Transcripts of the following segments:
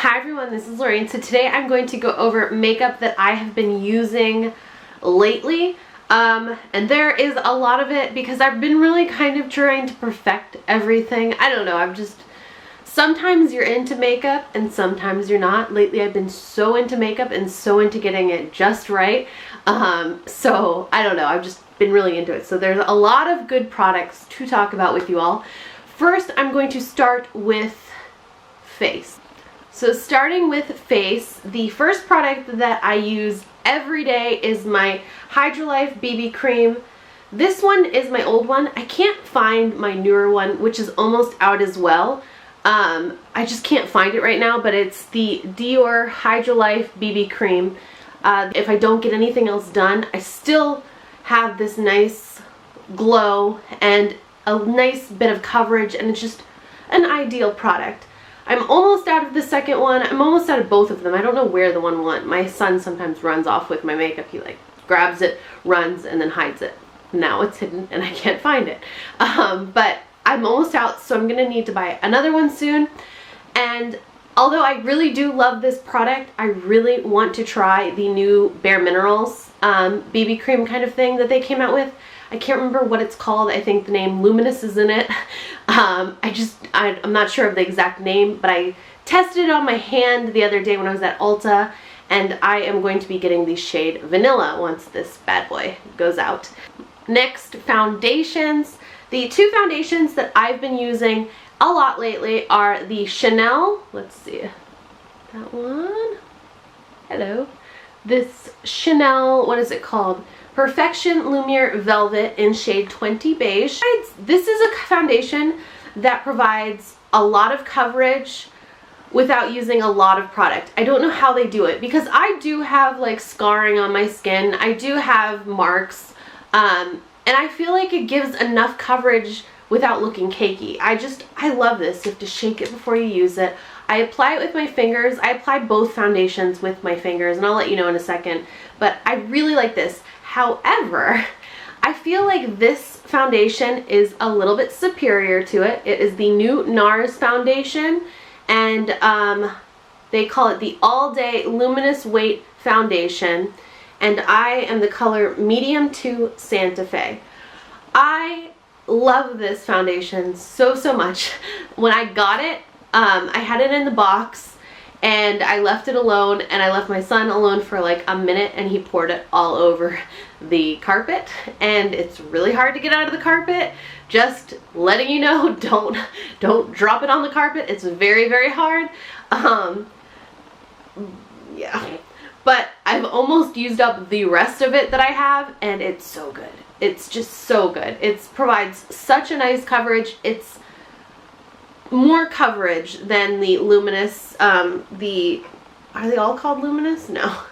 Hi everyone, this is Lorraine. So today I'm going to go over makeup that I have been using lately. And there is a lot of it because I've been really kind of trying to perfect everything. I don't know, sometimes you're into makeup and sometimes you're not. Lately I've been so into makeup and so into getting it just right. So I don't know, I've just been really into it. So there's a lot of good products to talk about with you all. First, I'm going to start with face. So starting with face, the first product that I use every day is my Hydralife BB cream. This one is my old one. I can't find my newer one, which is almost out as well. I just can't find it right now, but it's the Dior Hydralife BB cream. If I don't get anything else done, I still have this nice glow and a nice bit of coverage, and it's just an ideal product. I'm almost out of the second one. I'm almost out of both of them. I don't know where the one went. My son sometimes runs off with my makeup. He like grabs it, runs, and then hides it. Now it's hidden and I can't find it. But I'm almost out, so I'm gonna need to buy another one soon. And although I really do love this product, I really want to try the new Bare Minerals BB cream kind of thing that they came out with. I can't remember what it's called. I think the name Luminous is in it. I'm not sure of the exact name, but I tested it on my hand the other day when I was at Ulta, and I am going to be getting the shade Vanilla once this bad boy goes out. Next, foundations. The two foundations that I've been using a lot lately are the Chanel, let's see, that one, hello, this Chanel, what is it called? Perfection Lumiere Velvet in shade 20 Beige. This is a foundation that provides a lot of coverage without using a lot of product. I don't know how they do it because I do have like scarring on my skin. I do have marks, and I feel like it gives enough coverage without looking cakey. I love this. You have to shake it before you use it. I apply it with my fingers. I apply both foundations with my fingers, and I'll let you know in a second, but I really like this. However, I feel like this foundation is a little bit superior to it. It is the new Nars foundation, and they call it the All Day Luminous Weight Foundation, and I am the color Medium to Santa Fe. I love this foundation so much. When I got it, I had it in the box, and I left it alone, and I left my son alone for like a minute, and he poured it all over the carpet, and it's really hard to get out of the carpet. Just letting you know, don't drop it on the carpet. It's very hard. Yeah, but I've almost used up the rest of it that I have, and it's so good. It's just so good. It provides such a nice coverage. It's more coverage than the Luminous, are they all called Luminous? No.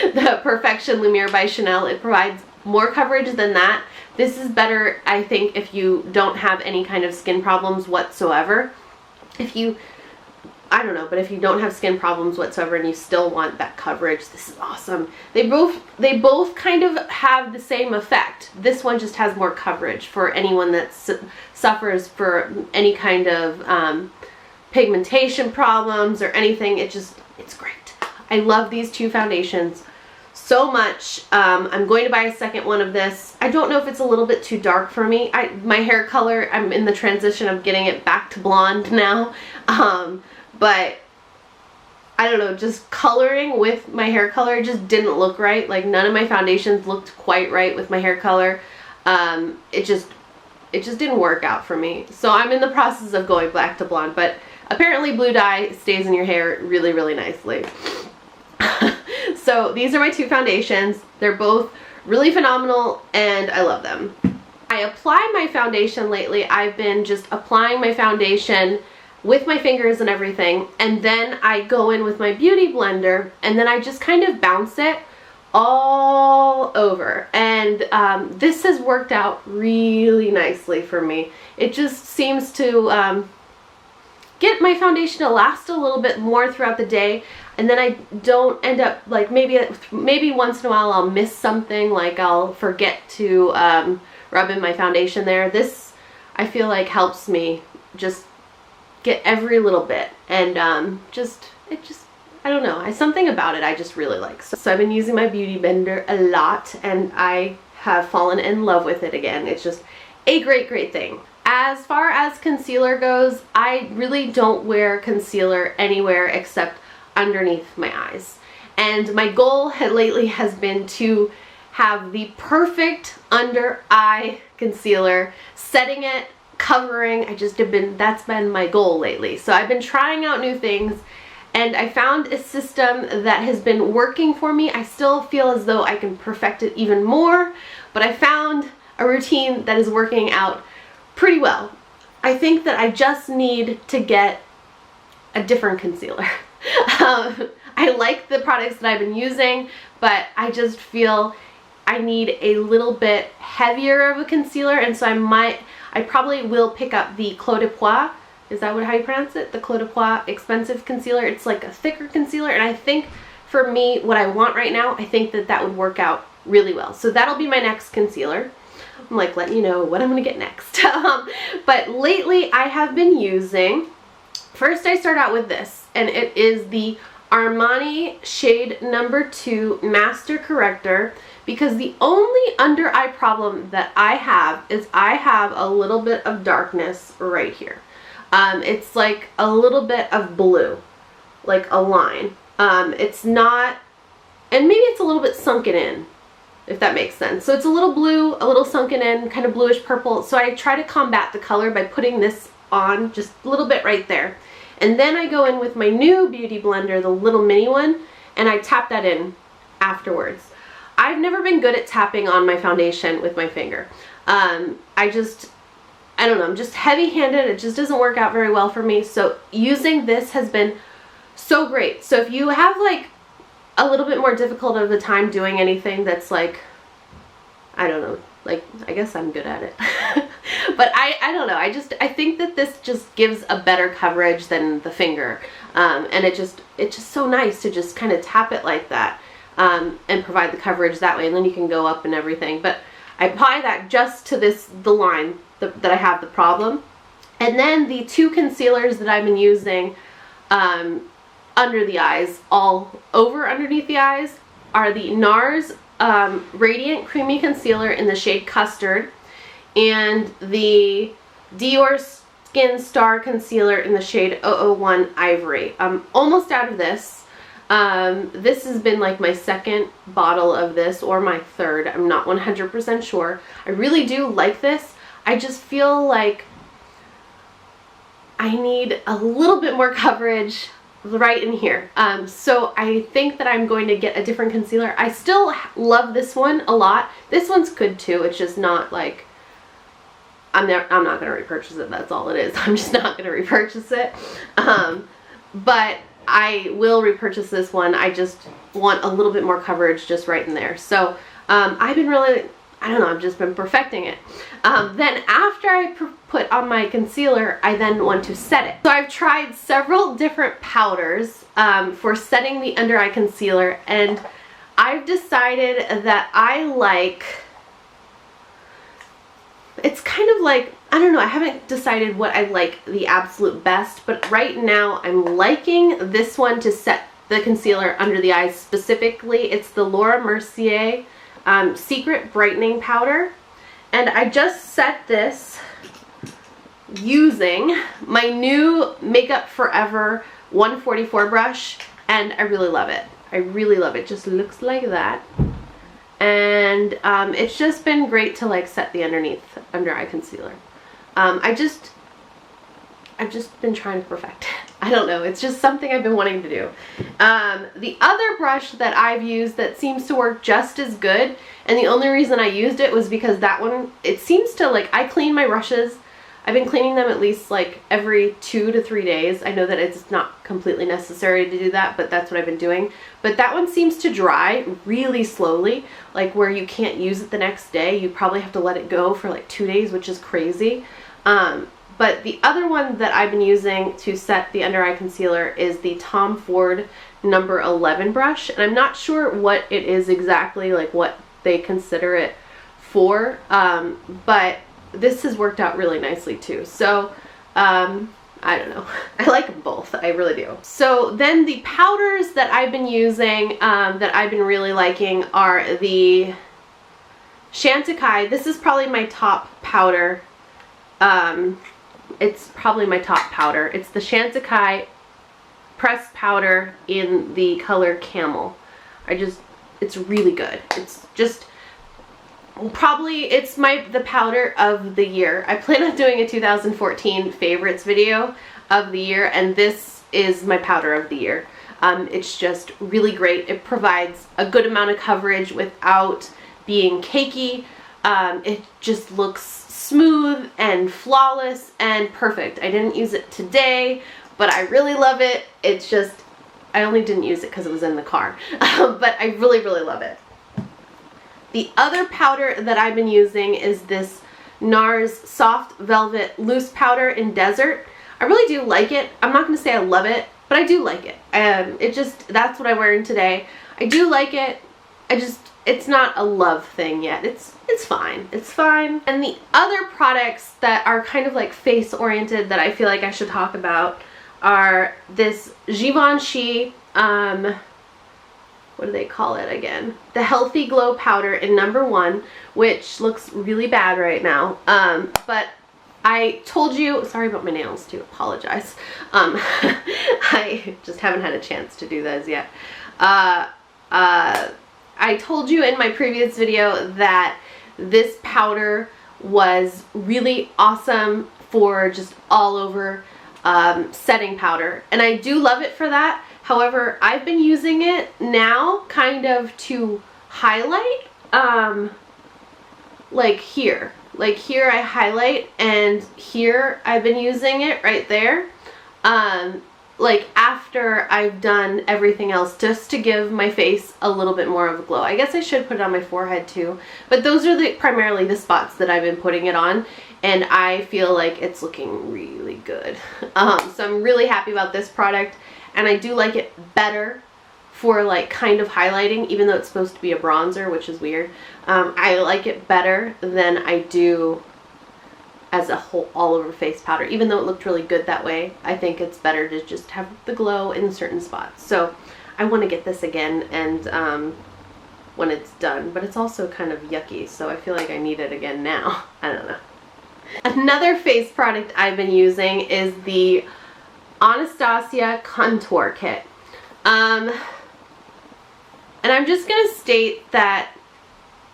The Perfection Lumiere by Chanel. It provides more coverage than that. This is better, I think, if you don't have any kind of skin problems whatsoever. I don't know, but if you don't have skin problems whatsoever and you still want that coverage, this is awesome. They both kind of have the same effect. This one just has more coverage for anyone that suffers for any kind of pigmentation problems or anything. It's great. I love these two foundations so much. I'm going to buy a second one of this. I don't know if it's a little bit too dark for me. My hair color, I'm in the transition of getting it back to blonde now. But I don't know, just coloring with my hair color just didn't look right. Like none of my foundations looked quite right with my hair color. It just didn't work out for me. So I'm in the process of going back to blonde, but apparently blue dye stays in your hair really nicely. So these are my two foundations. They're both really phenomenal and I love them. I apply my foundation lately. I've been just applying my foundation with my fingers and everything, and then I go in with my beauty blender, and then I just kind of bounce it all over, and this has worked out really nicely for me. It just seems to get my foundation to last a little bit more throughout the day, and then I don't end up like maybe once in a while I'll miss something, like I'll forget to rub in my foundation there. This I feel like helps me just get every little bit, and I don't know, something about it I just really like. So I've been using my Beauty Blender a lot, and I have fallen in love with it again. It's just a great thing. As far as concealer goes, I really don't wear concealer anywhere except underneath my eyes. And my goal lately has been to have the perfect under eye concealer, setting it, covering. That's been my goal lately. So I've been trying out new things, and I found a system that has been working for me. I still feel as though I can perfect it even more, but I found a routine that is working out pretty well. I think that I just need to get a different concealer. I like the products that I've been using, but I just feel I need a little bit heavier of a concealer, and so I probably will pick up the Clos de Pois. Is that how you pronounce it? The Clos de Pois expensive concealer. It's like a thicker concealer, and I think for me, what I want right now, I think that that would work out really well. So that'll be my next concealer. I'm like letting you know what I'm gonna get next. But lately I have been using, first I start out with this, and it is the Armani shade number 2 Master Corrector, because the only under eye problem that I have is I have a little bit of darkness right here. It's like a little bit of blue, like a line. It's not, and maybe it's a little bit sunken in, if that makes sense. So it's a little blue, a little sunken in, kind of bluish purple. So I try to combat the color by putting this on just a little bit right there. And then I go in with my new Beauty Blender, the little mini one, and I tap that in afterwards. I've never been good at tapping on my foundation with my finger. I don't know, I'm just heavy-handed. It just doesn't work out very well for me. So using this has been so great. So if you have like a little bit more difficult of a time doing anything that's like, I don't know, like, I guess I'm good at it. But I don't know, I think that this just gives a better coverage than the finger. And it's just so nice to just kind of tap it like that, and provide the coverage that way, and then you can go up and everything. But I apply that just to the line that I have the problem. And then the two concealers that I've been using under the eyes, all over underneath the eyes, are the Nars Radiant Creamy Concealer in the shade Custard, and the Diorskin Star Concealer in the shade 001 Ivory. I'm almost out of this. This has been like my second bottle of this, or my third. I'm not 100% sure. I really do like this. I just feel like I need a little bit more coverage right in here. So I think that I'm going to get a different concealer. I still love this one a lot. This one's good too. It's just not like, I'm not going to repurchase it. That's all it is. I'm just not going to repurchase it. But I will repurchase this one. I just want a little bit more coverage just right in there. So I've been really, I don't know, I've just been perfecting it. Then after I put on my concealer, I then want to set it. So I've tried several different powders for setting the under eye concealer, and I've decided that I like, it's kind of like, I don't know, I haven't decided what I like the absolute best, but right now I'm liking this one to set the concealer under the eyes specifically. It's the Laura Mercier Secret Brightening Powder, and I just set this using my new Makeup Forever 144 brush, and I really love it. I really love it. Just looks like that. And it's just been great to like set the under eye concealer. I've just been trying to perfect it. I don't know, it's just something I've been wanting to do. The other brush that I've used that seems to work just as good, and the only reason I used it was because that one, it seems to like, I clean my brushes. I've been cleaning them at least like every 2 to 3 days. I know that it's not completely necessary to do that, but that's what I've been doing. But that one seems to dry really slowly, like where you can't use it the next day. You probably have to let it go for like 2 days, which is crazy. But the other one that I've been using to set the under eye concealer is the Tom Ford number 11 brush. And I'm not sure what it is exactly, like what they consider it for, but this has worked out really nicely too. So I I don't know. I like them both. I really do. So then the powders that I've been using that I've been really liking are the Chantecialle. This is probably my top powder. It's probably my top powder. It's the Chantecialle pressed powder in the color Camel. It's really good. It's just, probably it's the powder of the year. I plan on doing a 2014 favorites video of the year, and this is my powder of the year. It's just really great. It provides a good amount of coverage without being cakey. It just looks smooth and flawless and perfect. I didn't use it today, but I really love it. It's just, I only didn't use it because it was in the car, but I really, really love it. The other powder that I've been using is this Nars Soft Velvet Loose Powder in Desert. I really do like it. I'm not going to say I love it, but I do like it. That's what I'm wearing today. I do like it. It's not a love thing yet. It's fine. It's fine. And the other products that are kind of like face oriented that I feel like I should talk about are this Givenchy, what do they call it again? The Healthy Glow Powder in #1, which looks really bad right now. But I told you, sorry about my nails too, apologize. I just haven't had a chance to do those yet. I told you in my previous video that this powder was really awesome for just all over setting powder, and I do love it for that. However, I've been using it now kind of to highlight, like here I highlight, and here I've been using it right there, like after I've done everything else, just to give my face a little bit more of a glow. I guess I should put it on my forehead too, but those are primarily the spots that I've been putting it on, and I feel like it's looking really good. So I'm really happy about this product, and I do like it better for like kind of highlighting, even though it's supposed to be a bronzer, which is weird. I like it better than I do as a whole all over face powder. Even though it looked really good that way, I think it's better to just have the glow in certain spots. So I want to get this again, and when it's done, but it's also kind of yucky, so I feel like I need it again now. I don't know. Another face product I've been using is the Anastasia Contour Kit. And I'm just going to state that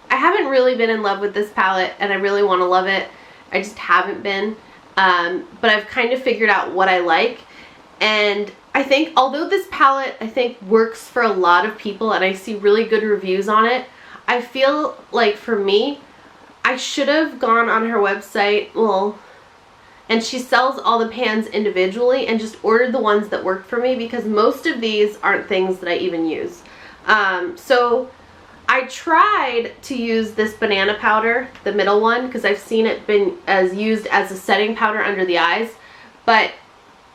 I haven't really been in love with this palette, and I really want to love it. I just haven't been. But I've kind of figured out what I like. And I think, although this palette, I think, works for a lot of people, and I see really good reviews on it, I feel like for me, I should have gone on her website, well, and she sells all the pans individually, and just ordered the ones that worked for me, because most of these aren't things that I even use. So I tried to use this banana powder, the middle one, because I've seen it been used as a setting powder under the eyes, but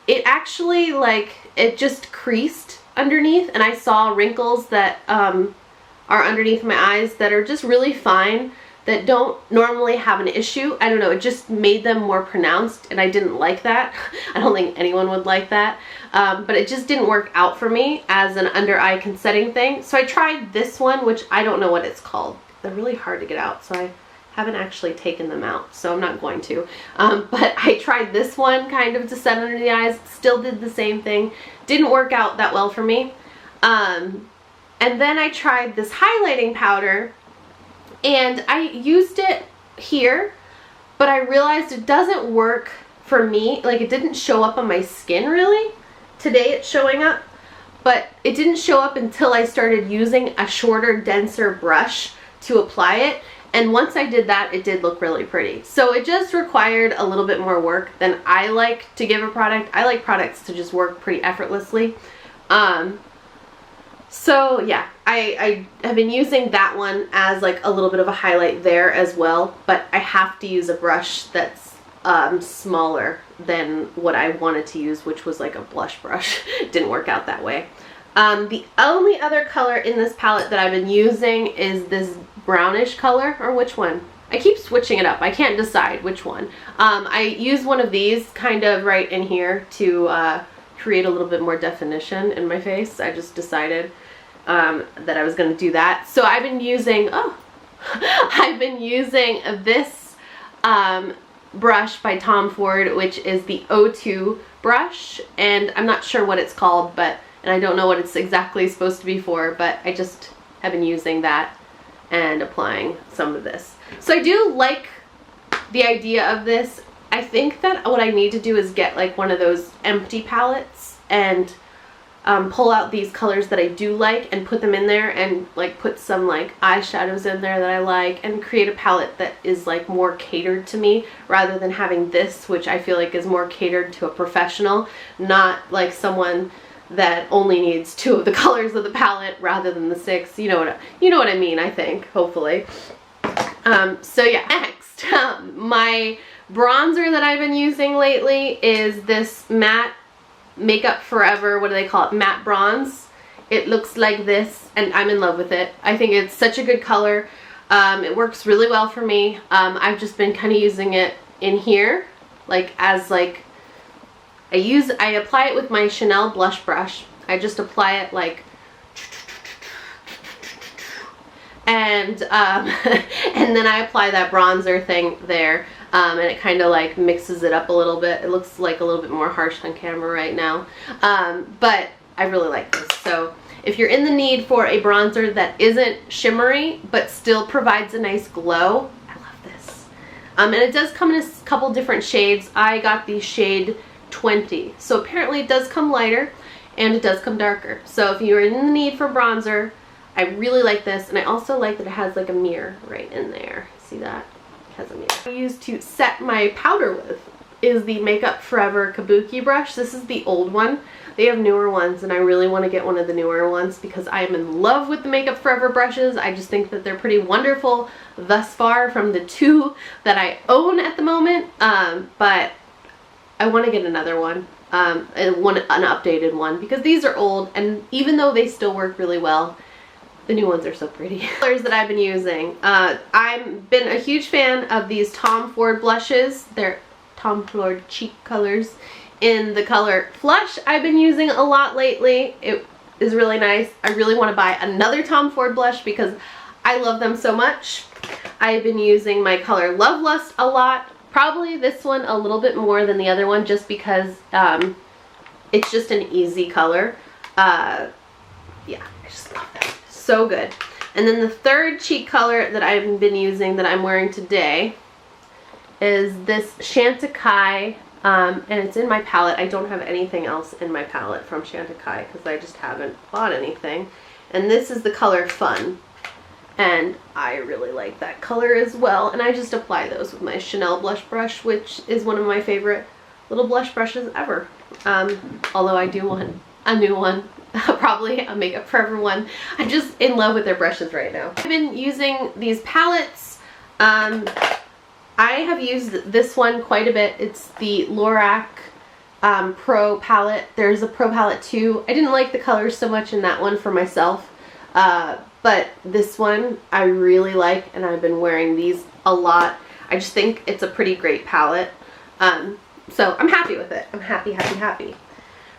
it actually, like, it just creased underneath, and I saw wrinkles that are underneath my eyes that are just really fine, that don't normally have an issue. I don't know, it just made them more pronounced, and I didn't like that. I don't think anyone would like that. But it just didn't work out for me as an under eye setting thing. So I tried this one, which I don't know what it's called. They're really hard to get out, so I haven't actually taken them out, so I'm not going to. But I tried this one kind of to set under the eyes, still did the same thing. Didn't work out that well for me. And then I tried this highlighting powder, and I used it here, but I realized it doesn't work for me. Like, it didn't show up on my skin really. Today it's showing up, but it didn't show up until I started using a shorter, denser brush to apply it. And once I did that, it did look really pretty. So it just required a little bit more work than I like to give a product. I like products to just work pretty effortlessly. So yeah, I have been using that one as like a little bit of a highlight there as well, but I have to use a brush that's smaller than what I wanted to use, which was like a blush brush. Didn't work out that way. The only other color in this palette that I've been using is this brownish color, or which one? I keep switching it up. I can't decide which one. I use one of these kind of right in here to create a little bit more definition in my face. I just decided that I was going to do that. So I've been using, I've been using this brush by Tom Ford, which is the O2 brush, and I'm not sure what it's called, and I don't know what it's exactly supposed to be for, but I just have been using that and applying some of this. So I do like the idea of this. I think that what I need to do is get like one of those empty palettes and pull out these colors that I do like and put them in there, and like put some like eyeshadows in there that I like, and create a palette that is like more catered to me, rather than having this, which I feel like is more catered to a professional, not like someone that only needs 2 of the colors of the palette rather than the 6. You know what I mean, I think, hopefully. So yeah, next, my bronzer that I've been using lately is this matte Makeup Forever, what do they call it, matte bronze. It looks like this, and I'm in love with it. I think it's such a good color. It works really well for me. I've just been kind of using it in here, like as like, I apply it with my Chanel blush brush. I just apply it like, and and then I apply that bronzer thing there, and it kind of like mixes it up a little bit. It looks like a little bit more harsh on camera right now, but I really like this. So if you're in the need for a bronzer that isn't shimmery but still provides a nice glow, I love this. And it does come in a couple different shades. I got the shade 20, so apparently it does come lighter and it does come darker. So if you're in the need for bronzer, I really like this, and I also like that it has like a mirror right in there. See that? It has a mirror. I use to set my powder with is the Makeup Forever Kabuki brush. This is the old one. They have newer ones, and I really want to get one of the newer ones because I am in love with the Makeup Forever brushes. I just think that they're pretty wonderful thus far from the 2 that I own at the moment, but I want to get another one, an updated one, because these are old, and even though they still work really well, the new ones are so pretty. Colors that I've been using. I've been a huge fan of these Tom Ford blushes. They're Tom Ford cheek colors in the color Flush. I've been using a lot lately. It is really nice. I really want to buy another Tom Ford blush because I love them so much. I've been using my color Love Lust a lot. Probably this one a little bit more than the other one, just because it's just an easy color. Yeah, I just love that. So good. And then the third cheek color that I've been using that I'm wearing today is this Chantecialle, and it's in my palette. I don't have anything else in my palette from Chantecialle because I just haven't bought anything. And this is the color Fun, and I really like that color as well. And I just apply those with my Chanel blush brush, which is one of my favorite little blush brushes ever. Although I do want a new one. Probably a Makeup Forever one. I'm just in love with their brushes right now. I've been using these palettes. I have used this one quite a bit. It's the Lorac Pro palette. There's a Pro palette too. I didn't like the colors so much in that one for myself, but this one I really like, and I've been wearing these a lot. I just think it's a pretty great palette. So I'm happy with it. I'm happy, happy, happy.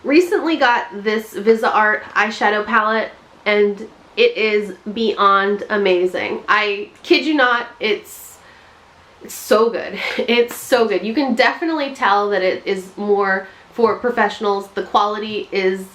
Recently got this Visa Art eyeshadow palette, and it is beyond amazing. I kid you not, it's so good. It's so good. You can definitely tell that it is more for professionals. The quality is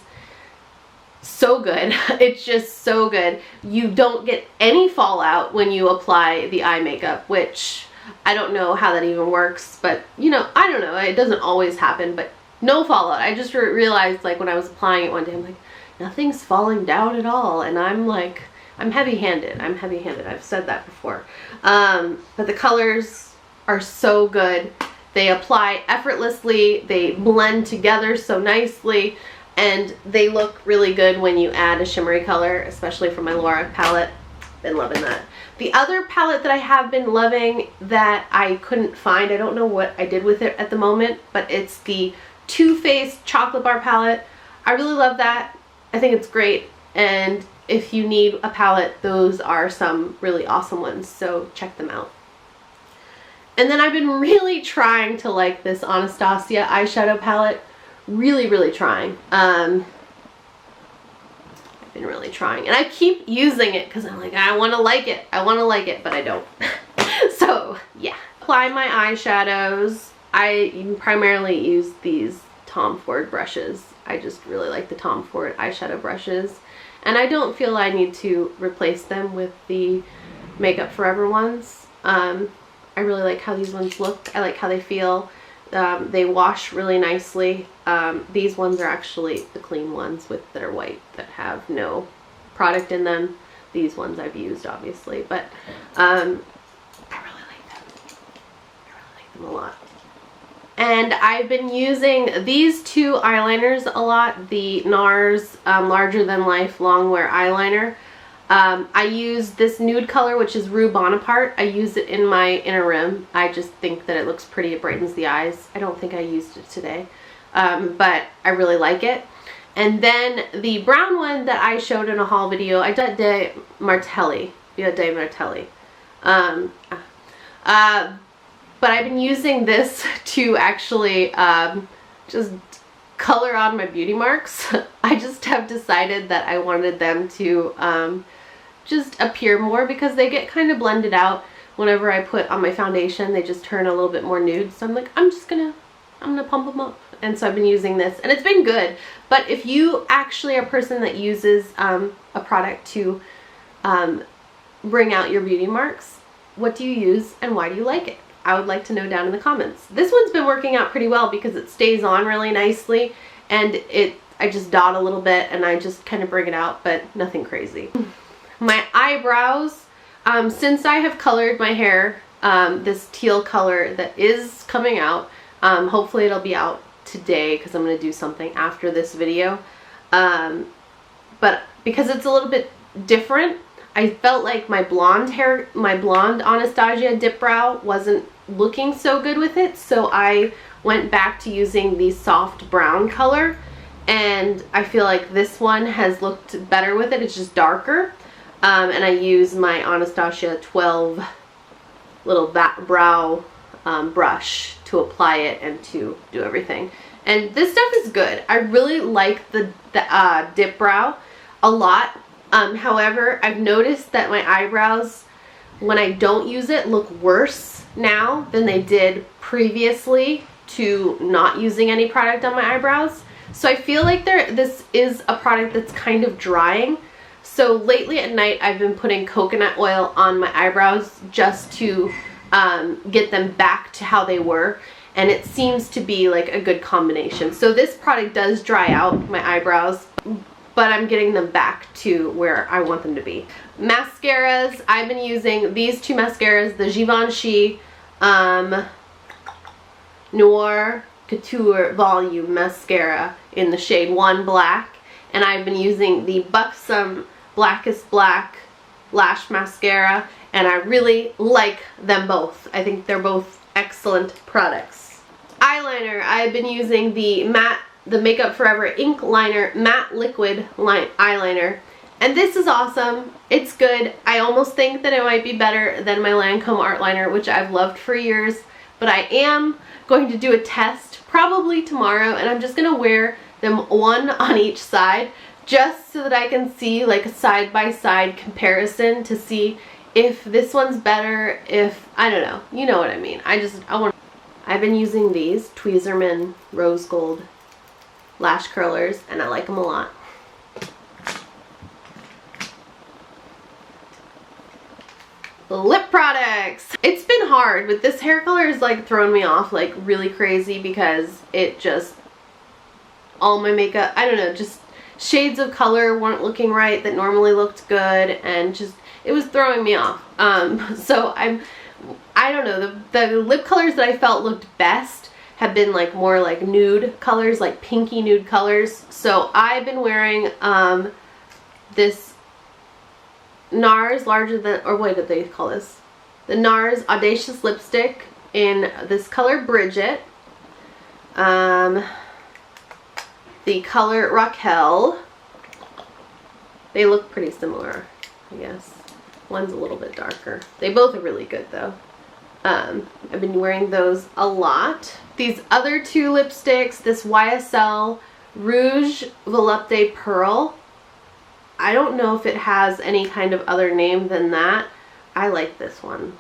so good. It's just so good. You don't get any fallout when you apply the eye makeup, which I don't know how that even works, but you know, I don't know. It doesn't always happen, but no fallout. I just realized, like, when I was applying it one day, I'm like, nothing's falling down at all, and I'm like, I'm heavy-handed. I'm heavy-handed. I've said that before. But the colors are so good. They apply effortlessly. They blend together so nicely, and they look really good when you add a shimmery color, especially for my Lorac palette. Been loving that. The other palette that I have been loving that I couldn't find, I don't know what I did with it at the moment, but it's the Too Faced Chocolate Bar palette. I really love that. I think it's great, and if you need a palette, those are some really awesome ones, so check them out. And then I've been really trying to like this Anastasia eyeshadow palette. Really trying. I've been really trying. And I keep using it because I'm like, I want to like it. I want to like it, but I don't. So, yeah. Apply my eyeshadows. I primarily use these Tom Ford brushes. I just really like the Tom Ford eyeshadow brushes. And I don't feel I need to replace them with the Makeup Forever ones. I really like how these ones look. I like how they feel. They wash really nicely. These ones are actually the clean ones that are white that have no product in them. These ones I've used obviously, but I really like them. I really like them a lot. And I've been using these two eyeliners a lot. The Nars Larger Than Life Longwear Eyeliner. I use this nude color, which is Rue Bonaparte. I use it in my inner rim. I just think that it looks pretty. It brightens the eyes. I don't think I used it today, but I really like it. And then the brown one that I showed in a haul video, I did Via de Martelli. But I've been using this to actually just color on my beauty marks. I just have decided that I wanted them to just appear more because they get kind of blended out whenever I put on my foundation. They just turn a little bit more nude. So I'm like, I'm gonna pump them up. And so I've been using this and it's been good. But if you actually are a person that uses a product to bring out your beauty marks, what do you use and why do you like it? I would like to know down in the comments. This one's been working out pretty well because it stays on really nicely and I just dot a little bit and I just kind of bring it out, but nothing crazy. My eyebrows, since I have colored my hair this teal color that is coming out, hopefully it'll be out today because I'm going to do something after this video, but because it's a little bit different, I felt like my blonde Anastasia dip brow wasn't looking so good with it, so I went back to using the soft brown color, and I feel like this one has looked better with it. It's just darker, and I use my Anastasia 12 little brow brush to apply it and to do everything. And this stuff is good. I really like the dip brow a lot. However, I've noticed that my eyebrows, when I don't use it, look worse now than they did previously to not using any product on my eyebrows. So I feel like this is a product that's kind of drying. So lately at night, I've been putting coconut oil on my eyebrows just to get them back to how they were. And it seems to be like a good combination. So this product does dry out my eyebrows, but I'm getting them back to where I want them to be. Mascaras, I've been using these two mascaras, the Givenchy Noir Couture Volume Mascara in the shade 1 Black, and I've been using the Buxom Blackest Black Lash Mascara, and I really like them both. I think they're both excellent products. Eyeliner, I've been using the Makeup Forever Ink Liner Matte Liquid Eyeliner. And this is awesome. It's good. I almost think that it might be better than my Lancome Art Liner, which I've loved for years. But I am going to do a test probably tomorrow, and I'm just going to wear them one on each side just so that I can see like a side-by-side comparison to see if this one's better, if, I don't know. You know what I mean. I've been using these Tweezerman Rose Gold lash curlers, and I like them a lot. Lip products. It's been hard, but this hair color is like throwing me off like really crazy because it just, all my makeup, I don't know, just shades of color weren't looking right that normally looked good, and just, it was throwing me off. So I don't know, the lip colors that I felt looked best have been like more like nude colors, like pinky nude colors. So I've been wearing this Nars Larger Than, or what did they call this? The Nars Audacious Lipstick in this color Bridget. The color Raquel. They look pretty similar, I guess. One's a little bit darker. They both are really good though. I've been wearing those a lot. These other two lipsticks, this YSL Rouge Volupte Perle. I don't know if it has any kind of other name than that. I like this one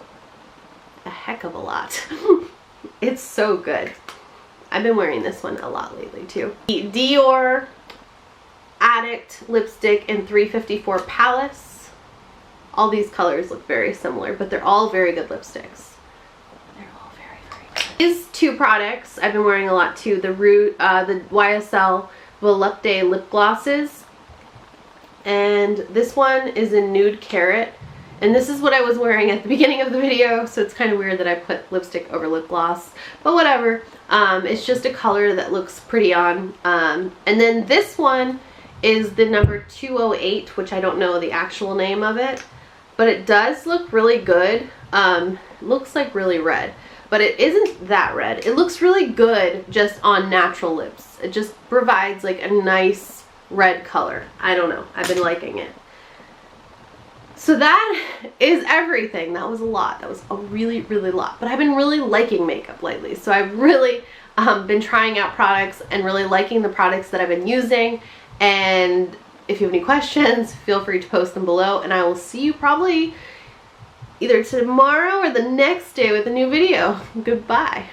a heck of a lot. It's so good. I've been wearing this one a lot lately too. The Dior Addict lipstick in 354 Palace. All these colors look very similar, but they're all very good lipsticks. They're all very, very good. These two products I've been wearing a lot too. The YSL Volupte lip glosses. And this one is in Nude Carrot. And this is what I was wearing at the beginning of the video, so it's kind of weird that I put lipstick over lip gloss. But whatever. It's just a color that looks pretty on. And then this one is the number 208, which I don't know the actual name of it. But it does look really good. It looks like really red. But it isn't that red. It looks really good just on natural lips. It just provides like a nice red color. I don't know. I've been liking it. So that is everything. That was a lot. That was a really, really lot. But I've been really liking makeup lately. So I've really been trying out products and really liking the products that I've been using. And if you have any questions, feel free to post them below. And I will see you probably either tomorrow or the next day with a new video. Goodbye.